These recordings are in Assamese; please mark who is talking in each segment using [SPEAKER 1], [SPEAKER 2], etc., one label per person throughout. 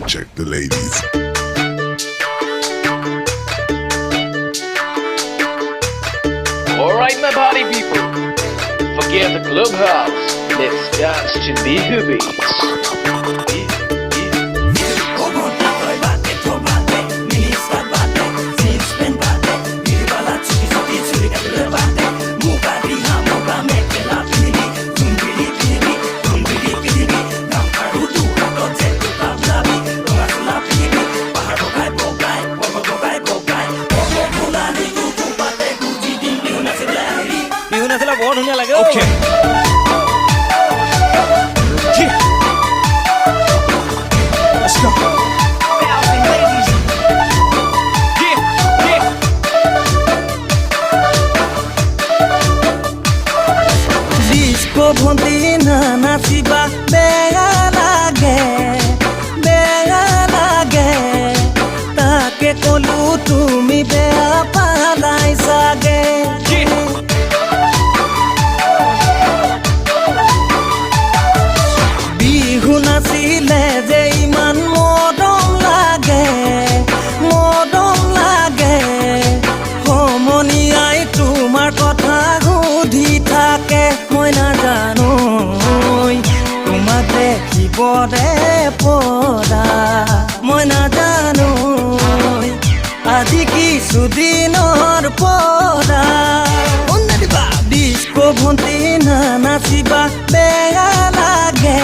[SPEAKER 1] check the ladies.
[SPEAKER 2] Alright, my party people, forget the clubhouse. Let's dance to the hoobies.
[SPEAKER 3] বৰ ধুনীয়া লাগে ওকে Let's go.
[SPEAKER 4] Disco ভন্তি না নাচিবা বেয়া লাগে তাকে কলো তুমি বেয়া পালাই চাগে নাচিলে যে ইমান মৰম লাগে সমনীয়াই তোমাৰ কথা সুধি থাকে মই নাজানো তোমাক দেখিব দে পৰা মই নাজানো আজি কিছুদিনৰ পৰা ডিস্কো ভন্তি না নাচিবা বেয়া লাগে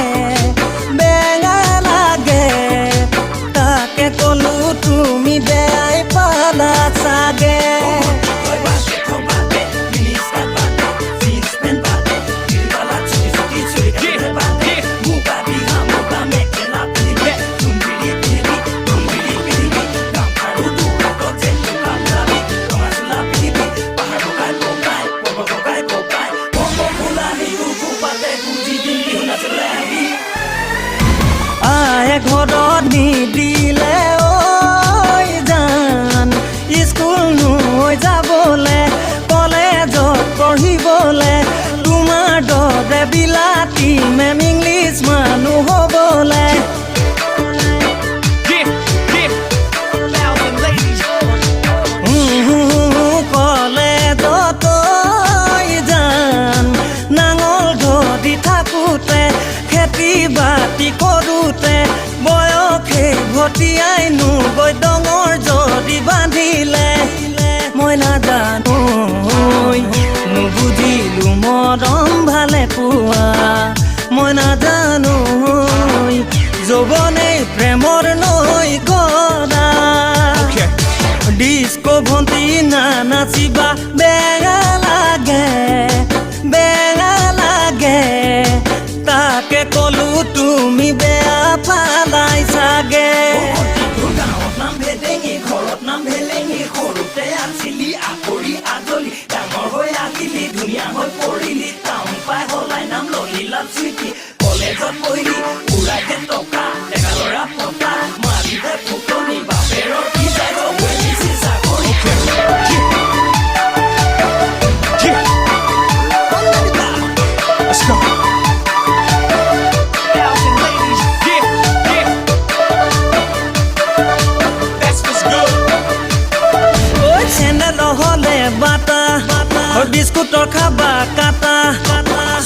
[SPEAKER 4] তাকে কলো তুমি বেয়াই পালা চাগে ঘৰত নিদিলে ঐ জান স্কুল নৈ যাবলে কলেজত পঢ়িবলে তোমাৰ দৰে বিলাতী মেম ইংলিছ মানুহ হ'বলে কলেজত জান নাঙল ধৰি থাকোঁতে খেতি বাতি কৰোঁতে বয়সে ভটিয়াই গৈ ডঙৰ যদি বান্ধিলে মই নাজানো নুবুজিলো মৰম ভালে পোৱা মই নাজানো যৌৱনে প্ৰেমৰ নৈ গৰা ডিস্কো ভন্তি না নাচিবা বেয়া লাগে তাকে কলো তুমি বেয়া পালাই চাগে নাম ভেলেঙি ঘৰত নাম ভেলেঙি সৰুতে আছিলি আকৰি আজলি ডাঙৰ হৈ আহিলি ধুনীয়া হৈ পৰিলি টাউন পাই হলাই নাম ললি লাভ স্মৃতি কলেজত পঢ়িলি উৰাইতে টকা ডেকা ল'ৰা পতা মাৰিলে ফুটনি বাপেৰৰ কি যায়
[SPEAKER 3] Let's go. বিস্কুটৰ খাবা কাটা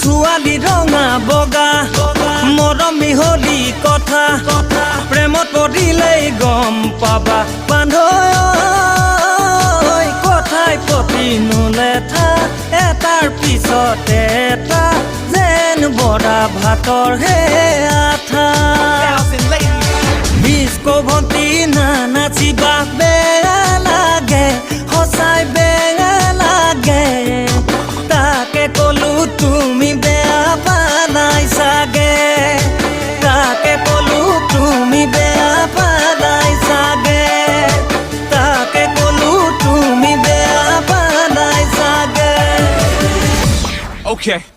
[SPEAKER 3] ছোৱালী ৰঙা বগা মৰম মিহলি কথা প্ৰেমত পৰিলেই গম পাবা বান্ধৈ কথাই প্ৰতি নুলেঠা এটাৰ পিছতে এটা যেন বৰা ভাতৰ হে আঠা ডিস্কো ভন্তি না নাচিবা বেয়া লাগে সঁচাই বেয়া লাগে তাকে কলো তুমি বেয়া পালাই চাগে তাকে কলো তুমি বেয়া পালাই চাগে তাকে কলো তুমি বেয়া পালাই চাগে Okay.